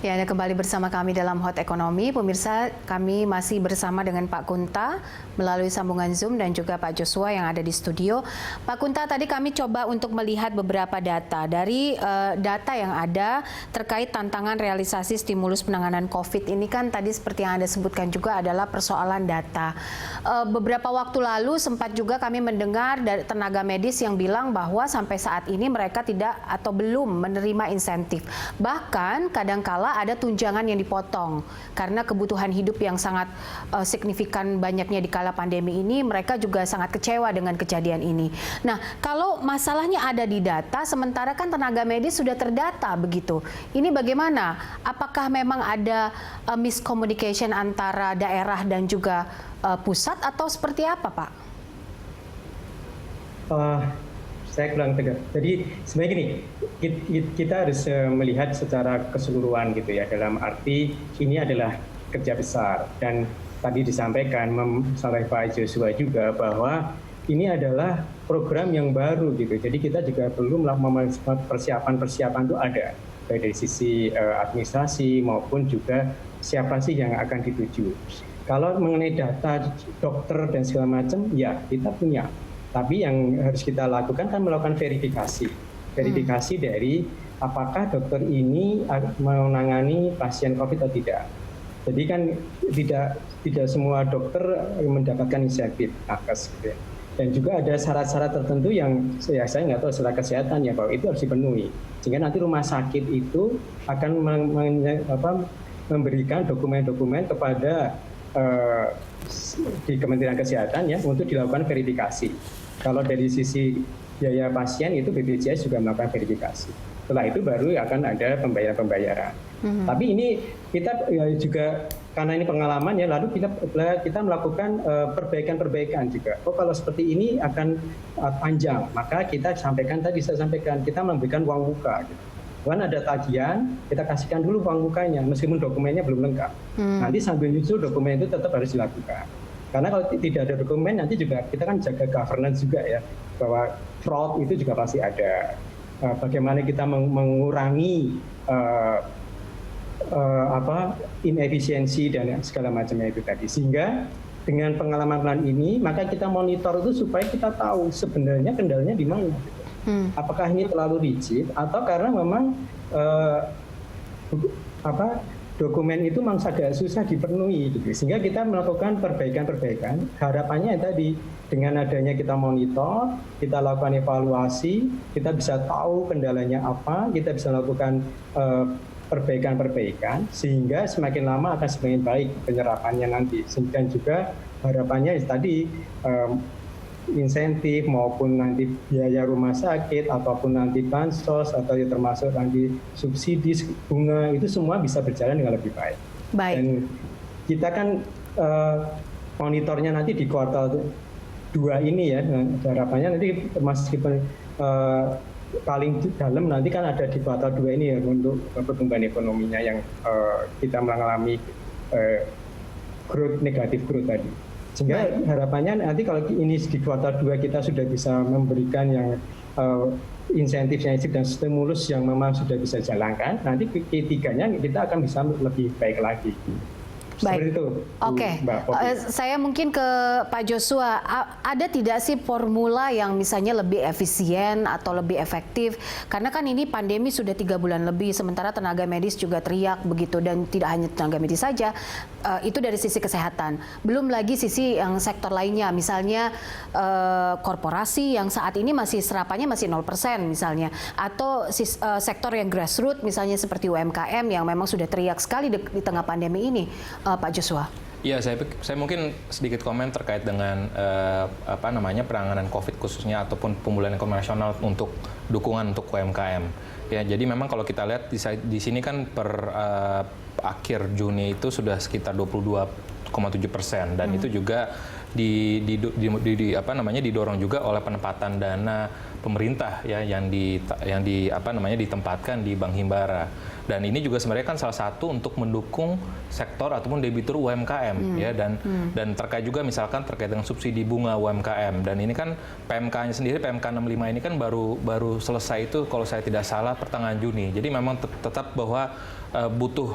Ya, Anda kembali bersama kami dalam Hot Ekonomi. Pemirsa, kami masih bersama dengan Pak Kunta melalui sambungan Zoom dan juga Pak Joshua yang ada di studio. Pak Kunta, tadi kami coba untuk melihat beberapa data. Dari data yang ada terkait tantangan realisasi stimulus penanganan COVID ini kan tadi seperti yang Anda sebutkan juga adalah persoalan data. Beberapa waktu lalu sempat juga kami mendengar dari tenaga medis yang bilang bahwa sampai saat ini mereka tidak atau belum menerima insentif. Bahkan kadangkala ada tunjangan yang dipotong karena kebutuhan hidup yang sangat signifikan banyaknya di kala pandemi ini, mereka juga sangat kecewa dengan kejadian ini. Nah, kalau masalahnya ada di data, sementara kan tenaga medis sudah terdata begitu. Ini bagaimana? Apakah memang ada miscommunication antara daerah dan juga pusat atau seperti apa, Pak? Saya kurang tegas. Jadi sebenarnya gini, kita harus melihat secara keseluruhan gitu ya, dalam arti ini adalah kerja besar dan tadi disampaikan oleh Pak Joshua juga bahwa ini adalah program yang baru gitu. Jadi kita juga perlu melakukan persiapan itu ada baik dari sisi administrasi maupun juga siapa sih yang akan dituju. Kalau mengenai data dokter dan segala macam, ya kita punya. Tapi yang harus kita lakukan kan melakukan verifikasi dari apakah dokter ini menangani pasien COVID atau tidak. Jadi kan tidak semua dokter mendapatkan insentif nakes gitu ya. Dan juga ada syarat-syarat tertentu yang saya nggak tahu secara kesehatan ya bahwa itu harus dipenuhi. Sehingga nanti rumah sakit itu akan memberikan dokumen-dokumen kepada di Kementerian Kesehatan ya untuk dilakukan verifikasi. Kalau dari sisi biaya pasien itu BPJS juga melakukan verifikasi. Setelah itu baru akan ada pembayaran. Tapi ini kita juga karena ini pengalaman ya, lalu kita melakukan perbaikan juga. Oh kalau seperti ini akan panjang, maka kita sampaikan tadi saya sampaikan kita memberikan uang muka. Gitu. Kan ada tagihan, kita kasihkan dulu uang mukanya meskipun dokumennya belum lengkap. Nanti sambil nyusul dokumen itu tetap harus dilakukan. Karena kalau tidak ada dokumen nanti juga kita kan jaga governance juga ya, bahwa fraud itu juga pasti ada. Bagaimana kita mengurangi inefisiensi dan segala macamnya itu tadi. Sehingga dengan pengalaman ini maka kita monitor itu supaya kita tahu sebenarnya kendalanya di mana. Apakah ini terlalu rigid atau karena memang dokumen itu memang agak susah dipenuhi gitu. Sehingga kita melakukan perbaikan. Harapannya tadi dengan adanya kita monitor, kita lakukan evaluasi, kita bisa tahu kendalanya apa, kita bisa lakukan perbaikan sehingga semakin lama akan semakin baik penyerapannya nanti. Dan juga harapannya tadi insentif maupun nanti biaya rumah sakit ataupun nanti bansos atau ya termasuk nanti subsidi bunga itu semua bisa berjalan dengan lebih baik. Dan kita kan monitornya nanti di kuartal 2 ini ya, harapannya nanti meskipun paling dalam nanti kan ada di kuartal 2 ini ya untuk pertumbuhan ekonominya yang kita mengalami negatif growth tadi. Sehingga harapannya nanti kalau ini di kuartal 2 kita sudah bisa memberikan yang insentif dan stimulus yang memang sudah bisa jalankan, nanti ketiganya kita akan bisa lebih baik lagi. Baik, oke. Saya mungkin ke Pak Joshua, ada tidak sih formula yang misalnya lebih efisien atau lebih efektif? Karena kan ini pandemi sudah 3 bulan lebih, sementara tenaga medis juga teriak begitu, dan tidak hanya tenaga medis saja, itu dari sisi kesehatan. Belum lagi sisi yang sektor lainnya, misalnya korporasi yang saat ini masih serapannya masih 0% misalnya, atau sektor yang grassroots misalnya seperti UMKM yang memang sudah teriak sekali di tengah pandemi ini. Pak Joshua. Iya, saya mungkin sedikit komen terkait dengan penanganan COVID khususnya ataupun pemulihan ekonomi nasional untuk dukungan untuk UMKM. Ya, jadi memang kalau kita lihat di sini kan per akhir Juni itu sudah sekitar 22,7% dan itu juga didorong juga oleh penempatan dana pemerintah ya yang ditempatkan di Bank Himbara. Dan ini juga sebenarnya kan salah satu untuk mendukung sektor ataupun debitur UMKM ya, dan terkait juga misalkan terkait dengan subsidi bunga UMKM. Dan ini kan PMK-nya sendiri, PMK 65 ini kan baru selesai itu kalau saya tidak salah pertengahan Juni. Jadi memang tetap bahwa butuh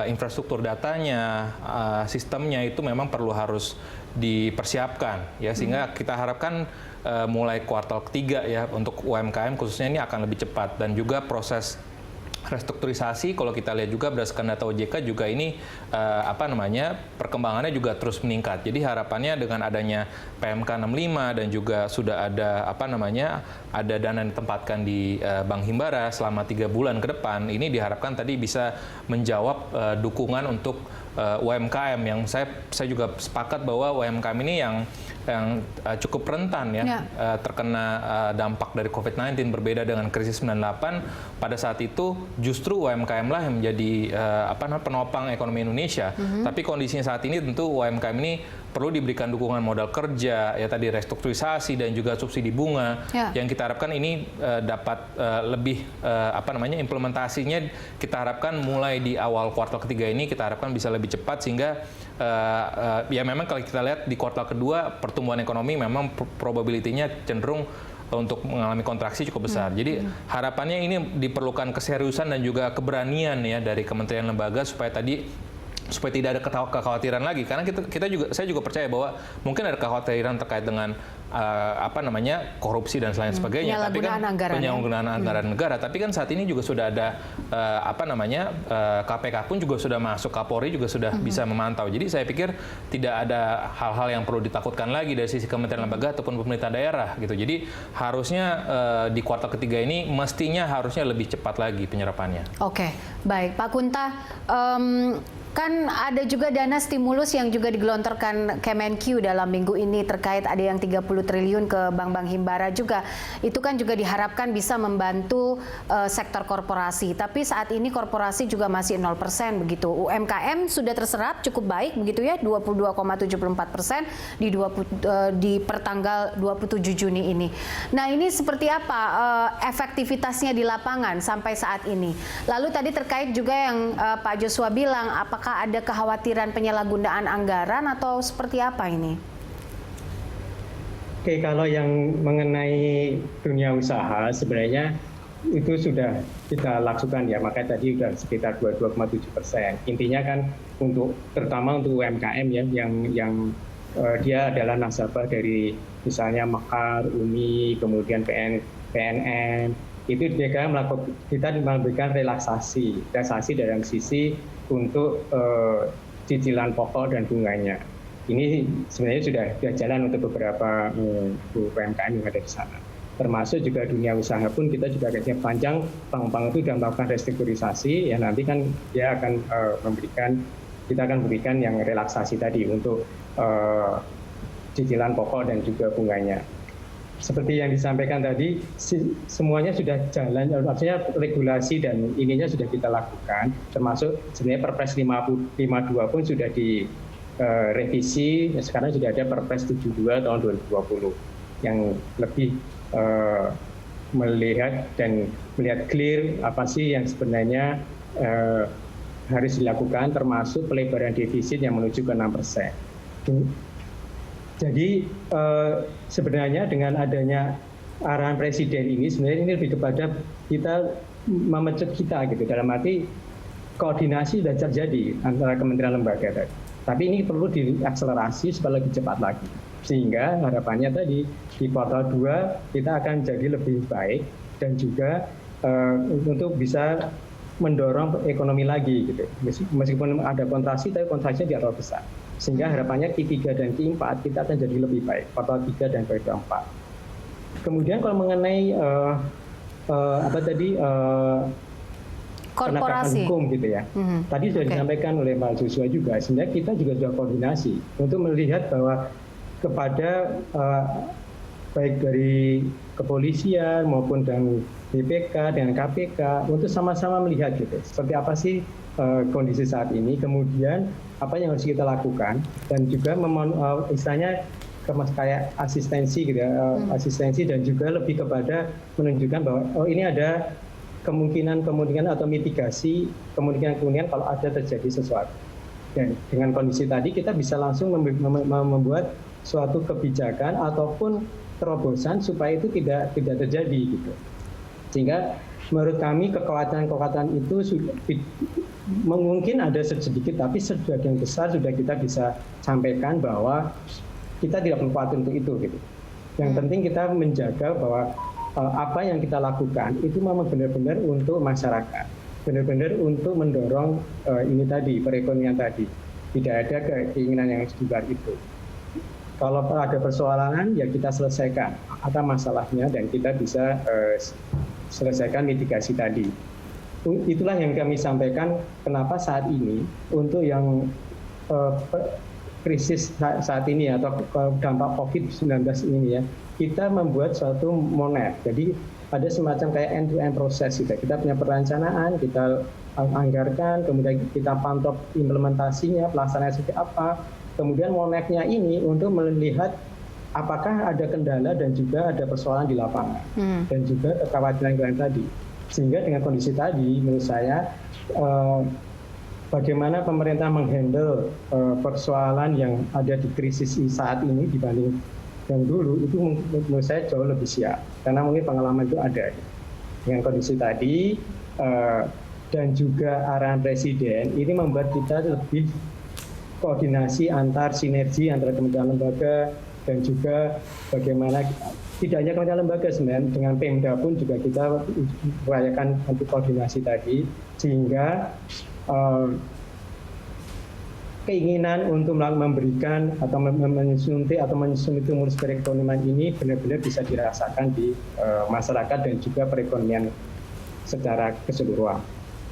infrastruktur datanya, sistemnya itu memang harus dipersiapkan ya, sehingga kita harapkan mulai kuartal ketiga ya untuk UMKM khususnya ini akan lebih cepat. Dan juga proses restrukturisasi kalau kita lihat juga berdasarkan data OJK juga ini perkembangannya juga terus meningkat. Jadi harapannya dengan adanya PMK 65 dan juga sudah ada ada dana yang ditempatkan di Bank Himbara selama 3 bulan ke depan, ini diharapkan tadi bisa menjawab dukungan untuk UMKM yang saya juga sepakat bahwa UMKM ini yang cukup rentan ya. Terkena dampak dari COVID-19, berbeda dengan krisis 98. Pada saat itu justru UMKM lah yang menjadi penopang ekonomi Indonesia. Tapi kondisinya saat ini tentu UMKM ini perlu diberikan dukungan modal kerja ya, tadi restrukturisasi dan juga subsidi bunga yang kita harapkan ini dapat lebih implementasinya kita harapkan mulai di awal kuartal ketiga ini kita harapkan bisa lebih cepat, sehingga ya memang kalau kita lihat di kuartal kedua pertumbuhan ekonomi memang probability-nya cenderung untuk mengalami kontraksi cukup besar. Jadi harapannya ini diperlukan keseriusan dan juga keberanian ya dari kementerian lembaga supaya tidak ada kekhawatiran lagi, karena saya juga percaya bahwa mungkin ada kekhawatiran terkait dengan korupsi dan lain sebagainya, tapi kan penyalahgunaan anggaran negara. Tapi kan saat ini juga sudah ada KPK pun juga sudah masuk, Kapolri juga sudah bisa memantau. Jadi saya pikir tidak ada hal-hal yang perlu ditakutkan lagi dari sisi kementerian lembaga ataupun pemerintah daerah gitu. Jadi harusnya di kuartal ketiga ini mestinya harusnya lebih cepat lagi penyerapannya. Oke, baik Pak Kunta. Kan ada juga dana stimulus yang juga digelontorkan Kemenq dalam minggu ini terkait ada yang 30 triliun ke bank-bank Himbara juga. Itu kan juga diharapkan bisa membantu sektor korporasi. Tapi saat ini korporasi juga masih 0% begitu. UMKM sudah terserap cukup baik begitu ya, 22,74% di pertanggal 27 Juni ini. Nah, ini seperti apa efektivitasnya di lapangan sampai saat ini? Lalu tadi terkait juga yang Pak Joshua bilang, apakah ada kekhawatiran penyalahgunaan anggaran atau seperti apa ini? Oke, kalau yang mengenai dunia usaha sebenarnya itu sudah kita lakukan ya, makanya tadi sudah sekitar 22,7%. Intinya kan terutama untuk UMKM ya, yang dia adalah nasabah dari misalnya Mekar, Umi, kemudian PNM, itu kita memberikan relaksasi dalam sisi untuk cicilan pokok dan bunganya. Ini sebenarnya sudah jalan untuk beberapa UMKM yang ada di sana. Termasuk juga dunia usaha pun kita juga kajian panjang, bank-bank itu sudah melakukan restrukturisasi, ya nanti kan dia akan kita akan berikan yang relaksasi tadi untuk cicilan pokok dan juga bunganya. Seperti yang disampaikan tadi, semuanya sudah jalan, artinya regulasi dan ininya sudah kita lakukan, termasuk sebenarnya Perpres 52 pun sudah direvisi, sekarang sudah ada Perpres 72 tahun 2020 yang lebih melihat clear apa sih yang sebenarnya harus dilakukan, termasuk pelebaran defisit yang menuju ke 6%. Jadi sebenarnya dengan adanya arahan Presiden ini sebenarnya ini lebih kepada kita memecut kita gitu, dalam arti koordinasi sudah terjadi antara kementerian lembaga tadi. Tapi ini perlu diakselerasi supaya lebih cepat lagi. Sehingga harapannya tadi di kuartal 2 kita akan jadi lebih baik dan juga untuk bisa mendorong ekonomi lagi gitu. Meskipun ada kontraksi, tapi kontraksinya tidak terlalu besar. Sehingga harapannya Q3 dan Q4 kita akan jadi lebih baik, kuartal 3 dan kuartal 4. Kemudian kalau mengenai penegakan hukum gitu ya. Tadi sudah disampaikan oleh Pak Joshua juga, sebenarnya kita juga sudah koordinasi untuk melihat bahwa kepada baik dari kepolisian maupun dan BPK dan KPK untuk sama-sama melihat gitu, seperti apa sih kondisi saat ini, kemudian apa yang harus kita lakukan, dan juga istilahnya kayak asistensi gitu ya, asistensi, dan juga lebih kepada menunjukkan bahwa ini ada kemungkinan atau mitigasi kemungkinan kalau ada terjadi sesuatu. Dan dengan kondisi tadi kita bisa langsung membuat suatu kebijakan ataupun terobosan supaya itu tidak terjadi gitu. Sehingga menurut kami kekhawatiran itu mungkin ada sedikit, tapi sebagian besar sudah kita bisa sampaikan bahwa kita tidak perlu khawatir untuk itu gitu. Yang penting kita menjaga bahwa apa yang kita lakukan itu memang benar-benar untuk masyarakat, benar-benar untuk mendorong ini tadi, perekonomian tadi. Tidak ada keinginan yang di luar itu. Kalau ada persoalan ya kita selesaikan apa masalahnya dan kita bisa selesaikan mitigasi tadi. Itulah yang kami sampaikan kenapa saat ini untuk yang krisis saat ini atau dampak COVID-19 ini ya, kita membuat suatu monet. Jadi ada semacam kayak end-to-end proses gitu. Kita punya perencanaan, kita anggarkan, kemudian kita pantau implementasinya, pelaksanaannya seperti apa. Kemudian monetnya ini untuk melihat apakah ada kendala dan juga ada persoalan di lapangan. Dan juga kekhawatiran tadi. Sehingga dengan kondisi tadi, menurut saya, bagaimana pemerintah menghandle persoalan yang ada di krisis saat ini dibanding yang dulu, itu menurut saya jauh lebih siap. Karena mungkin pengalaman itu ada. Dengan kondisi tadi, dan juga arahan Presiden, ini membuat kita lebih koordinasi sinergi antara kementerian lembaga, dan juga bagaimana tidak hanya kementerian lembaga sebenarnya, dengan Pemda pun juga kita merayakan untuk koordinasi tadi, sehingga keinginan untuk memberikan atau menyuntik atau stimulus perekonomian ini benar-benar bisa dirasakan di masyarakat dan juga perekonomian secara keseluruhan.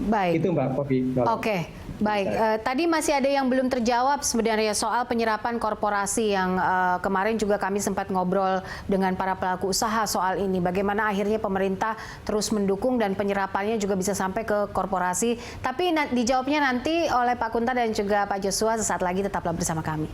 Baik. Itu Mbak Popi. Oke, baik. Tadi masih ada yang belum terjawab sebenarnya soal penyerapan korporasi yang kemarin juga kami sempat ngobrol dengan para pelaku usaha soal ini. Bagaimana akhirnya pemerintah terus mendukung dan penyerapannya juga bisa sampai ke korporasi. Tapi dijawabnya nanti oleh Pak Kunta dan juga Pak Joshua sesaat lagi, tetaplah bersama kami.